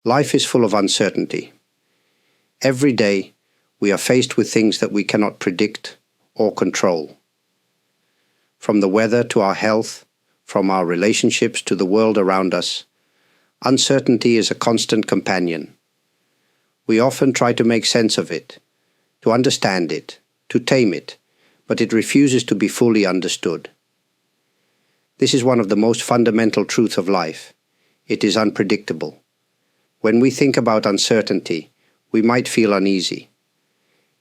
Life is full of uncertainty. Every day, we are faced with things that we cannot predict or control. From the weather to our health, from our relationships to the world around us, uncertainty is a constant companion. We often try to make sense of it, to understand it, to tame it, but it refuses to be fully understood. This is one of the most fundamental truths of life. It is unpredictable. When we think about uncertainty, we might feel uneasy.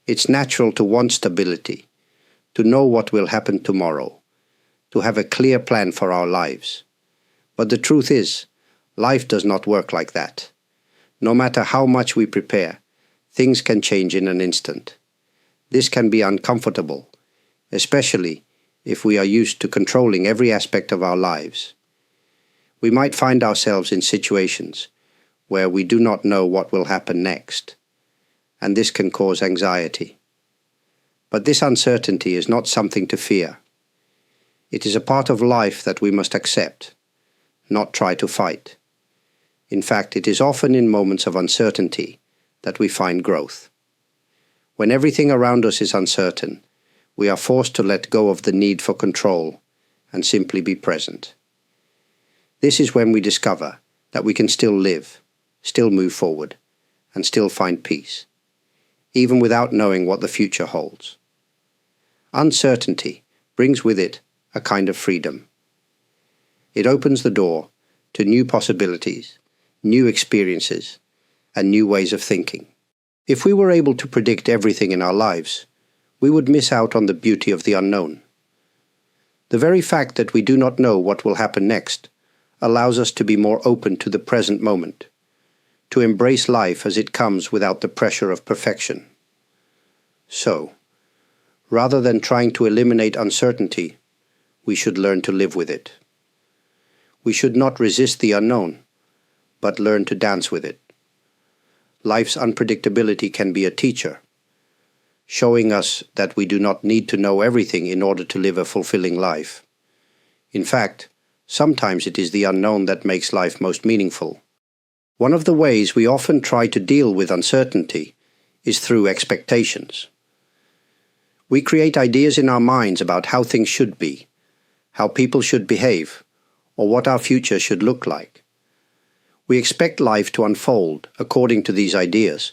It's natural to want stability, to know what will happen tomorrow, to have a clear plan for our lives. But the truth is, life does not work like that. No matter how much we prepare, things can change in an instant. This can be uncomfortable, especially if we are used to controlling every aspect of our lives. We might find ourselves in situations where we do not know what will happen next, and this can cause anxiety. But this uncertainty is not something to fear. It is a part of life that we must accept, not try to fight. In fact, it is often in moments of uncertainty that we find growth. When everything around us is uncertain, we are forced to let go of the need for control and simply be present. This is when we discover that we can still live, still move forward, and still find peace, even without knowing what the future holds. Uncertainty brings with it a kind of freedom. It opens the door to new possibilities, new experiences, and new ways of thinking. If we were able to predict everything in our lives, we would miss out on the beauty of the unknown. The very fact that we do not know what will happen next allows us to be more open to the present moment, to embrace life as it comes without the pressure of perfection. So, rather than trying to eliminate uncertainty, we should learn to live with it. We should not resist the unknown, but learn to dance with it. Life's unpredictability can be a teacher, showing us that we do not need to know everything in order to live a fulfilling life. In fact, sometimes it is the unknown that makes life most meaningful. One of the ways we often try to deal with uncertainty is through expectations. We create ideas in our minds about how things should be, how people should behave, or what our future should look like. We expect life to unfold according to these ideas,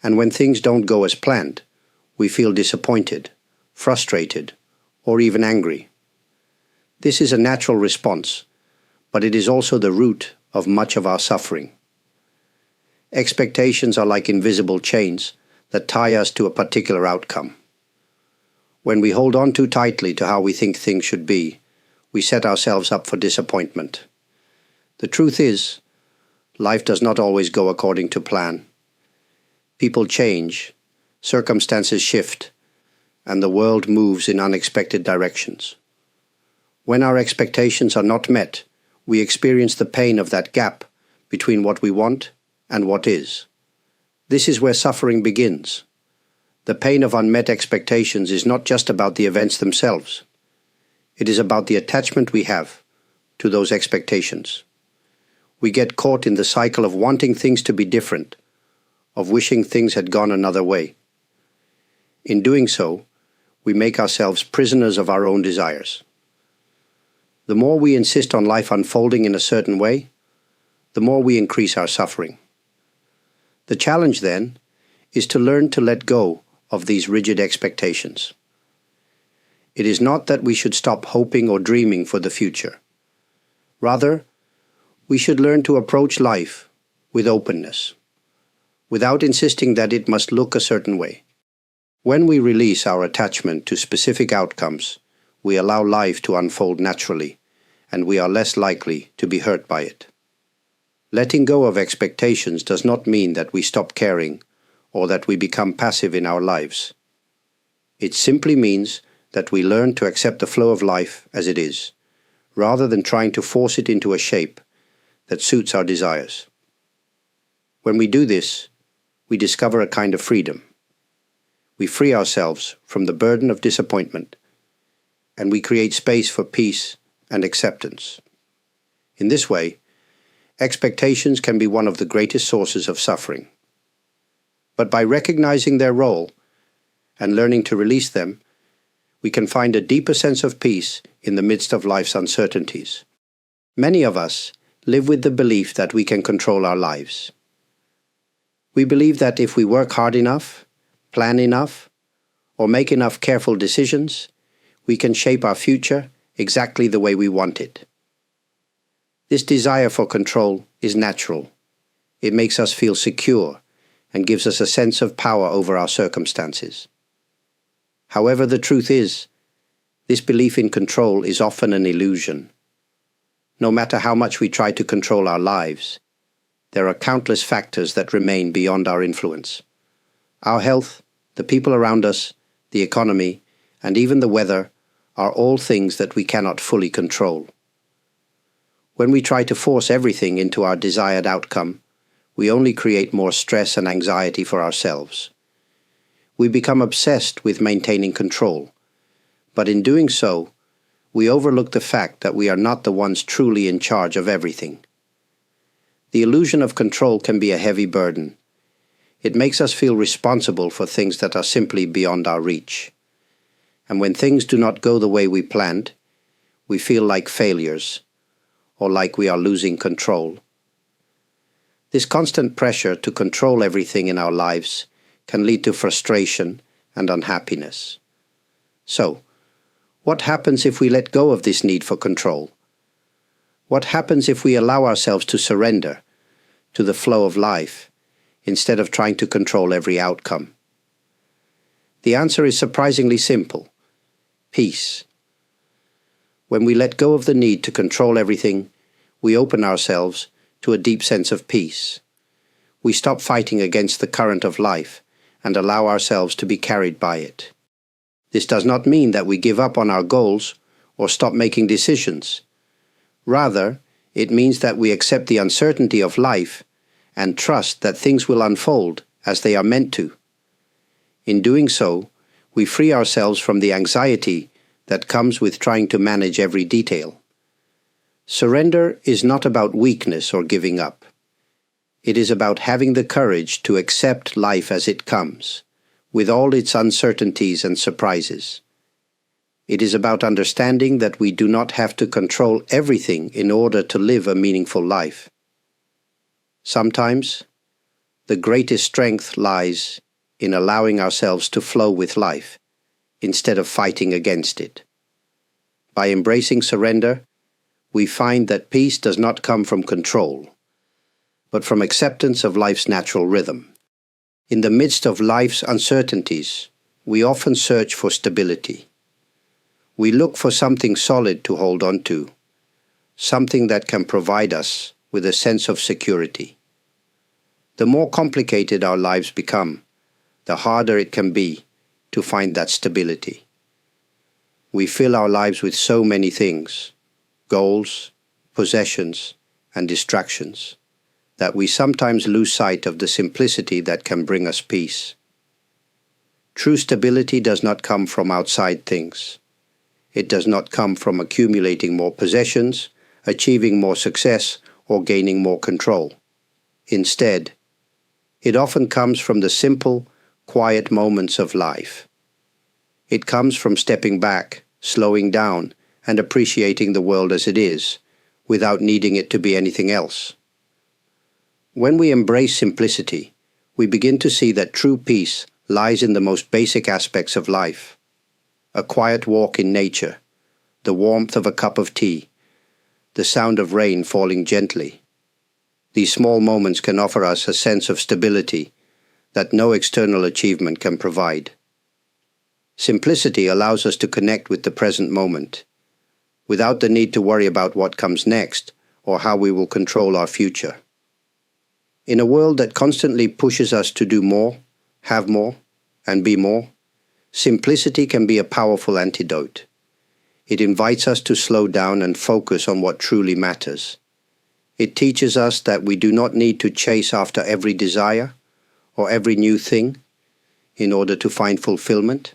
and when things don't go as planned, we feel disappointed, frustrated, or even angry. This is a natural response, but it is also the root of much of our suffering. Expectations are like invisible chains that tie us to a particular outcome. When we hold on too tightly to how we think things should be, we set ourselves up for disappointment. The truth is, life does not always go according to plan. People change, circumstances shift, and the world moves in unexpected directions. When our expectations are not met, we experience the pain of that gap between what we want and what is. This is where suffering begins. The pain of unmet expectations is not just about the events themselves. It is about the attachment we have to those expectations. We get caught in the cycle of wanting things to be different, of wishing things had gone another way. In doing so, we make ourselves prisoners of our own desires. The more we insist on life unfolding in a certain way, the more we increase our suffering. The challenge, then, is to learn to let go of these rigid expectations. It is not that we should stop hoping or dreaming for the future. Rather, we should learn to approach life with openness, without insisting that it must look a certain way. When we release our attachment to specific outcomes, we allow life to unfold naturally, and we are less likely to be hurt by it. Letting go of expectations does not mean that we stop caring or that we become passive in our lives. It simply means that we learn to accept the flow of life as it is, rather than trying to force it into a shape that suits our desires. When we do this, we discover a kind of freedom. We free ourselves from the burden of disappointment, and we create space for peace and acceptance. In this way, Expectations can be one of the greatest sources of suffering. But by recognizing their role and learning to release them, we can find a deeper sense of peace in the midst of life's uncertainties. Many of us live with the belief that we can control our lives. We believe that if we work hard enough, plan enough, or make enough careful decisions, we can shape our future exactly the way we want it. This desire for control is natural. It makes us feel secure and gives us a sense of power over our circumstances. However, the truth is, this belief in control is often an illusion. No matter how much we try to control our lives, there are countless factors that remain beyond our influence. Our health, the people around us, the economy, and even the weather are all things that we cannot fully control. When we try to force everything into our desired outcome, we only create more stress and anxiety for ourselves. We become obsessed with maintaining control, but in doing so, we overlook the fact that we are not the ones truly in charge of everything. The illusion of control can be a heavy burden. It makes us feel responsible for things that are simply beyond our reach. And when things do not go the way we planned, we feel like failures, or like we are losing control. This constant pressure to control everything in our lives can lead to frustration and unhappiness. So, what happens if we let go of this need for control? What happens if we allow ourselves to surrender to the flow of life instead of trying to control every outcome? The answer is surprisingly simple: peace. When we let go of the need to control everything, we open ourselves to a deep sense of peace. We stop fighting against the current of life and allow ourselves to be carried by it. This does not mean that we give up on our goals or stop making decisions. Rather, it means that we accept the uncertainty of life and trust that things will unfold as they are meant to. In doing so, we free ourselves from the anxiety that comes with trying to manage every detail. Surrender is not about weakness or giving up. It is about having the courage to accept life as it comes, with all its uncertainties and surprises. It is about understanding that we do not have to control everything in order to live a meaningful life. Sometimes, the greatest strength lies in allowing ourselves to flow with life, instead of fighting against it. By embracing surrender, we find that peace does not come from control, but from acceptance of life's natural rhythm. In the midst of life's uncertainties, we often search for stability. We look for something solid to hold on to, something that can provide us with a sense of security. The more complicated our lives become, the harder it can be to find that stability. We fill our lives with so many things, goals, possessions, and distractions, that we sometimes lose sight of the simplicity that can bring us peace. True stability does not come from outside things. It does not come from accumulating more possessions, achieving more success, or gaining more control. Instead, it often comes from the simple, quiet moments of life. It comes from stepping back, slowing down, and appreciating the world as it is, without needing it to be anything else. When we embrace simplicity, we begin to see that true peace lies in the most basic aspects of life. A quiet walk in nature, the warmth of a cup of tea, the sound of rain falling gently. These small moments can offer us a sense of stability that no external achievement can provide. Simplicity allows us to connect with the present moment, without the need to worry about what comes next or how we will control our future. In a world that constantly pushes us to do more, have more, and be more, simplicity can be a powerful antidote. It invites us to slow down and focus on what truly matters. It teaches us that we do not need to chase after every desire or every new thing in order to find fulfillment.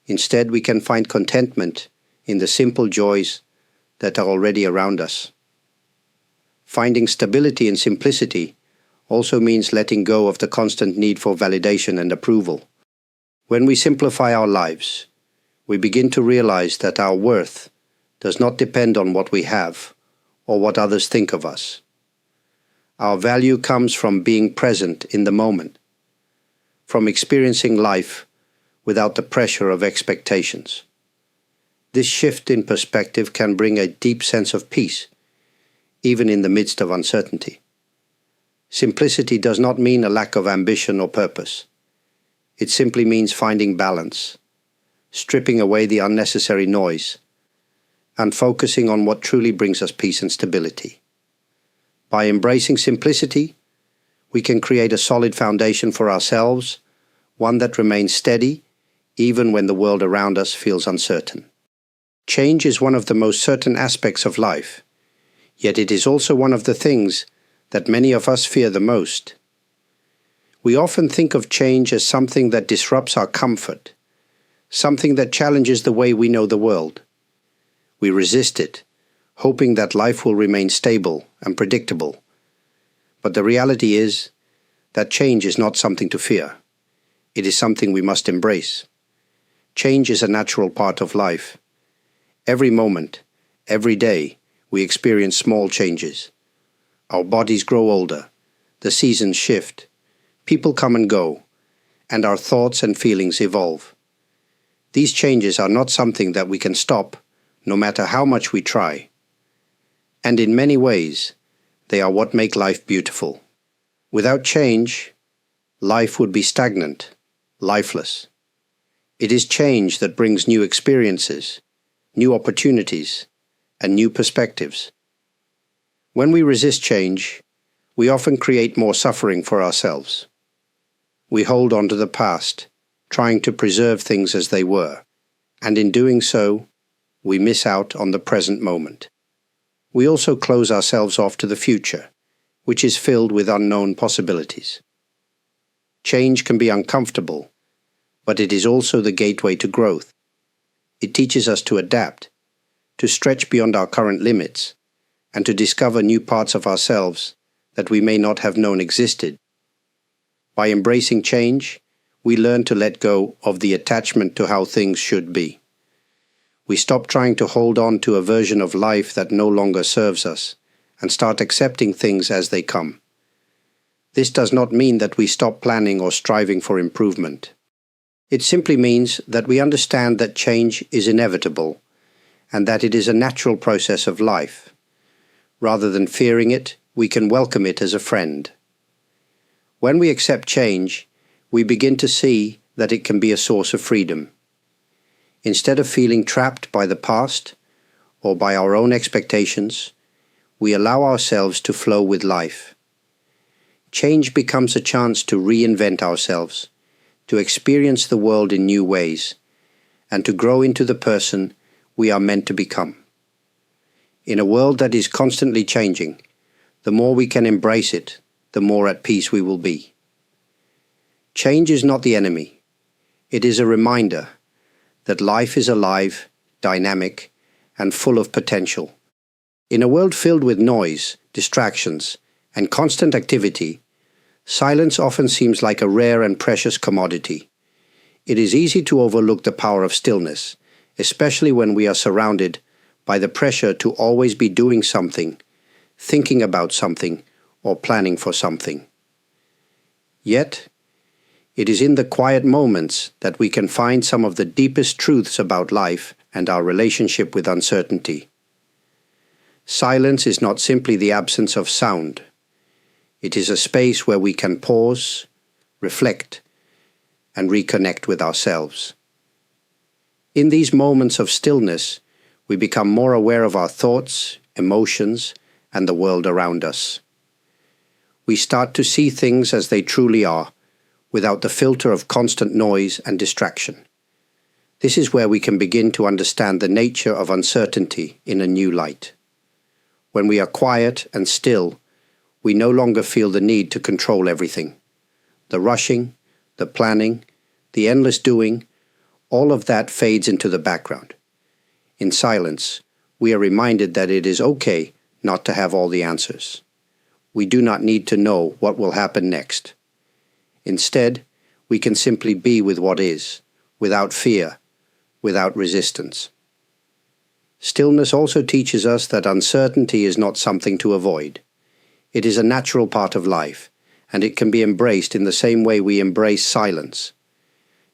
Instead, we can find contentment in the simple joys that are already around us. Finding stability in simplicity also means letting go of the constant need for validation and approval. When we simplify our lives, we begin to realize that our worth does not depend on what we have or what others think of us. Our value comes from being present in the moment, from experiencing life without the pressure of expectations. This shift in perspective can bring a deep sense of peace, even in the midst of uncertainty. Simplicity does not mean a lack of ambition or purpose. It simply means finding balance, stripping away the unnecessary noise, and focusing on what truly brings us peace and stability. By embracing simplicity, we can create a solid foundation for ourselves, one that remains steady even when the world around us feels uncertain. Change is one of the most certain aspects of life, yet it is also one of the things that many of us fear the most. We often think of change as something that disrupts our comfort, something that challenges the way we know the world. We resist it, hoping that life will remain stable and predictable. But the reality is that change is not something to fear. It is something we must embrace. Change is a natural part of life. Every moment, every day, we experience small changes. Our bodies grow older, the seasons shift, people come and go, and our thoughts and feelings evolve. These changes are not something that we can stop, no matter how much we try. And in many ways, they are what make life beautiful. Without change, life would be stagnant, lifeless. It is change that brings new experiences, new opportunities, and new perspectives. When we resist change, we often create more suffering for ourselves. We hold on to the past, trying to preserve things as they were, and in doing so, we miss out on the present moment. We also close ourselves off to the future, which is filled with unknown possibilities. Change can be uncomfortable, but it is also the gateway to growth. It teaches us to adapt, to stretch beyond our current limits, and to discover new parts of ourselves that we may not have known existed. By embracing change, we learn to let go of the attachment to how things should be. We stop trying to hold on to a version of life that no longer serves us, and start accepting things as they come. This does not mean that we stop planning or striving for improvement. It simply means that we understand that change is inevitable, and that it is a natural process of life. Rather than fearing it, we can welcome it as a friend. When we accept change, we begin to see that it can be a source of freedom. Instead of feeling trapped by the past or by our own expectations, we allow ourselves to flow with life. Change becomes a chance to reinvent ourselves, to experience the world in new ways, and to grow into the person we are meant to become. In a world that is constantly changing, the more we can embrace it, the more at peace we will be. Change is not the enemy. It is a reminder that life is alive, dynamic, and full of potential. In a world filled with noise, distractions, and constant activity, silence often seems like a rare and precious commodity. It is easy to overlook the power of stillness, especially when we are surrounded by the pressure to always be doing something, thinking about something, or planning for something. Yet, it is in the quiet moments that we can find some of the deepest truths about life and our relationship with uncertainty. Silence is not simply the absence of sound. It is a space where we can pause, reflect, and reconnect with ourselves. In these moments of stillness, we become more aware of our thoughts, emotions, and the world around us. We start to see things as they truly are, without the filter of constant noise and distraction. This is where we can begin to understand the nature of uncertainty in a new light. When we are quiet and still, we no longer feel the need to control everything. The rushing, the planning, the endless doing, all of that fades into the background. In silence, we are reminded that it is okay not to have all the answers. We do not need to know what will happen next. Instead, we can simply be with what is, without fear, without resistance. Stillness also teaches us that uncertainty is not something to avoid. It is a natural part of life, and it can be embraced in the same way we embrace silence.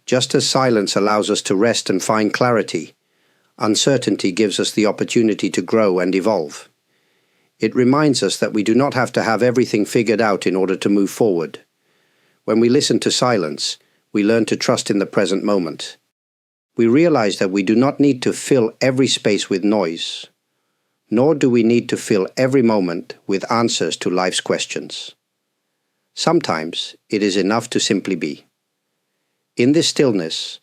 Just as silence allows us to rest and find clarity, uncertainty gives us the opportunity to grow and evolve. It reminds us that we do not have to have everything figured out in order to move forward. When we listen to silence, we learn to trust in the present moment. We realize that we do not need to fill every space with noise, nor do we need to fill every moment with answers to life's questions. Sometimes it is enough to simply be. In this stillness,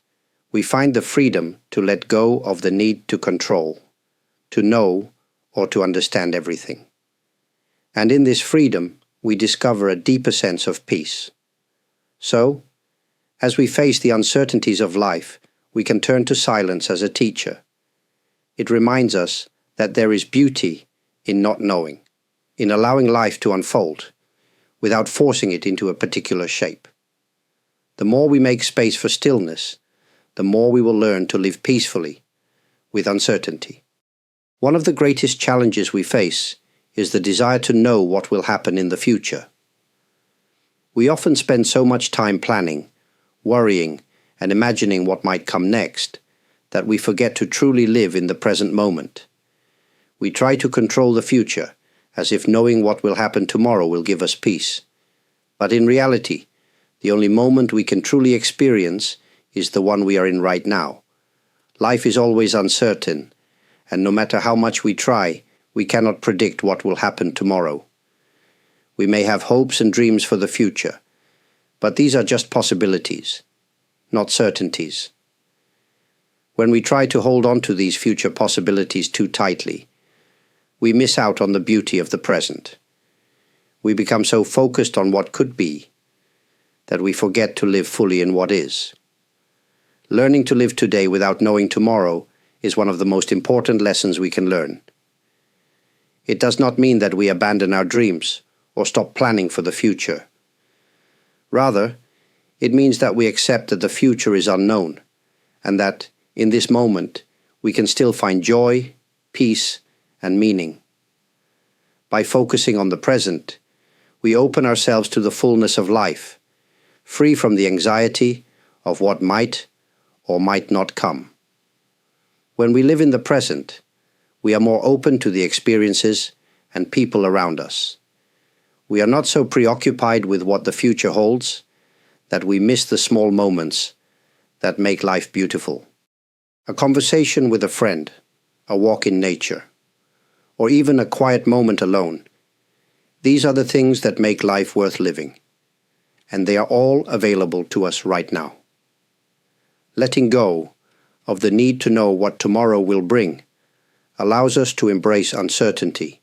we find the freedom to let go of the need to control, to know, or to understand everything. And in this freedom, we discover a deeper sense of peace. So, as we face the uncertainties of life, we can turn to silence as a teacher. It reminds us that there is beauty in not knowing, in allowing life to unfold, without forcing it into a particular shape. The more we make space for stillness, the more we will learn to live peacefully with uncertainty. One of the greatest challenges we face is the desire to know what will happen in the future. We often spend so much time planning, worrying, and imagining what might come next that we forget to truly live in the present moment. We try to control the future as if knowing what will happen tomorrow will give us peace. But in reality, the only moment we can truly experience is the one we are in right now. Life is always uncertain, and no matter how much we try, we cannot predict what will happen tomorrow. We may have hopes and dreams for the future, but these are just possibilities, not certainties. When we try to hold on to these future possibilities too tightly, we miss out on the beauty of the present. We become so focused on what could be that we forget to live fully in what is. Learning to live today without knowing tomorrow is one of the most important lessons we can learn. It does not mean that we abandon our dreams or stop planning for the future. Rather, it means that we accept that the future is unknown, and that, in this moment, we can still find joy, peace, and meaning. By focusing on the present, we open ourselves to the fullness of life, free from the anxiety of what might or might not come. When we live in the present, we are more open to the experiences and people around us. We are not so preoccupied with what the future holds that we miss the small moments that make life beautiful. A conversation with a friend, a walk in nature, or even a quiet moment alone. These are the things that make life worth living, and they are all available to us right now. Letting go of the need to know what tomorrow will bring allows us to embrace uncertainty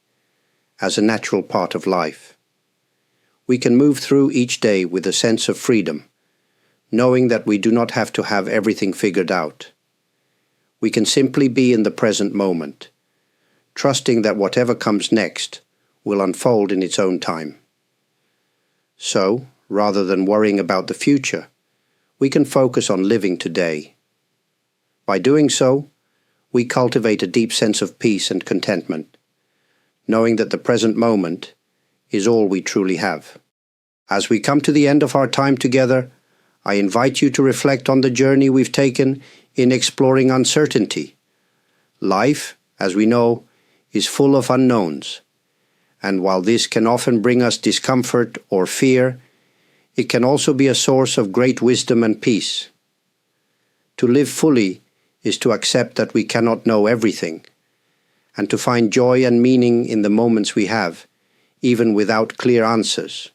as a natural part of life. We can move through each day with a sense of freedom, knowing that we do not have to have everything figured out. We can simply be in the present moment, trusting that whatever comes next will unfold in its own time. So, rather than worrying about the future, we can focus on living today. By doing so, we cultivate a deep sense of peace and contentment, knowing that the present moment is all we truly have. As we come to the end of our time together, I invite you to reflect on the journey we've taken in exploring uncertainty. Life, as we know, is full of unknowns, and while this can often bring us discomfort or fear, it can also be a source of great wisdom and peace. To live fully is to accept that we cannot know everything, and to find joy and meaning in the moments we have, even without clear answers.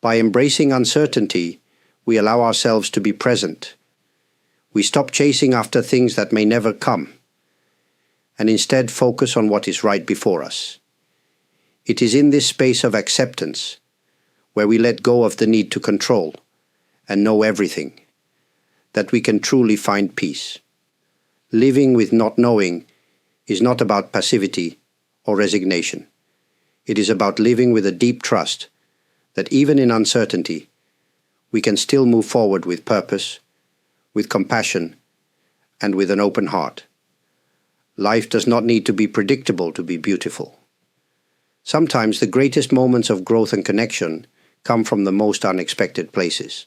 By embracing uncertainty, we allow ourselves to be present. We stop chasing after things that may never come, and instead focus on what is right before us. It is in this space of acceptance, where we let go of the need to control and know everything, that we can truly find peace. Living with not knowing is not about passivity or resignation. It is about living with a deep trust that even in uncertainty, we can still move forward with purpose, with compassion, and with an open heart. Life does not need to be predictable to be beautiful. Sometimes the greatest moments of growth and connection come from the most unexpected places.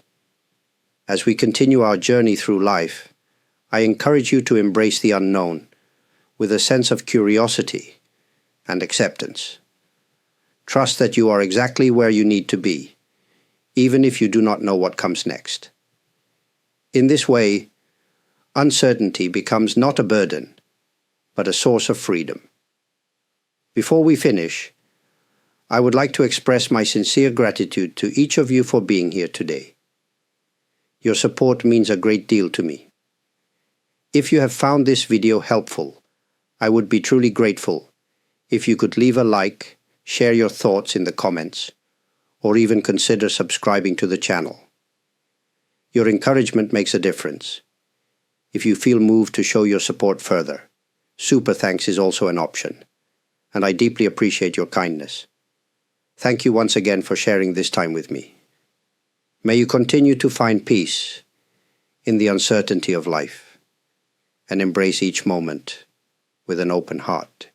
As we continue our journey through life, I encourage you to embrace the unknown with a sense of curiosity and acceptance. Trust that you are exactly where you need to be, even if you do not know what comes next. In this way, uncertainty becomes not a burden, but a source of freedom. Before we finish, I would like to express my sincere gratitude to each of you for being here today. Your support means a great deal to me. If you have found this video helpful, I would be truly grateful if you could leave a like, share your thoughts in the comments, or even consider subscribing to the channel. Your encouragement makes a difference. If you feel moved to show your support further, super thanks is also an option, and I deeply appreciate your kindness. Thank you once again for sharing this time with me. May you continue to find peace in the uncertainty of life and embrace each moment with an open heart.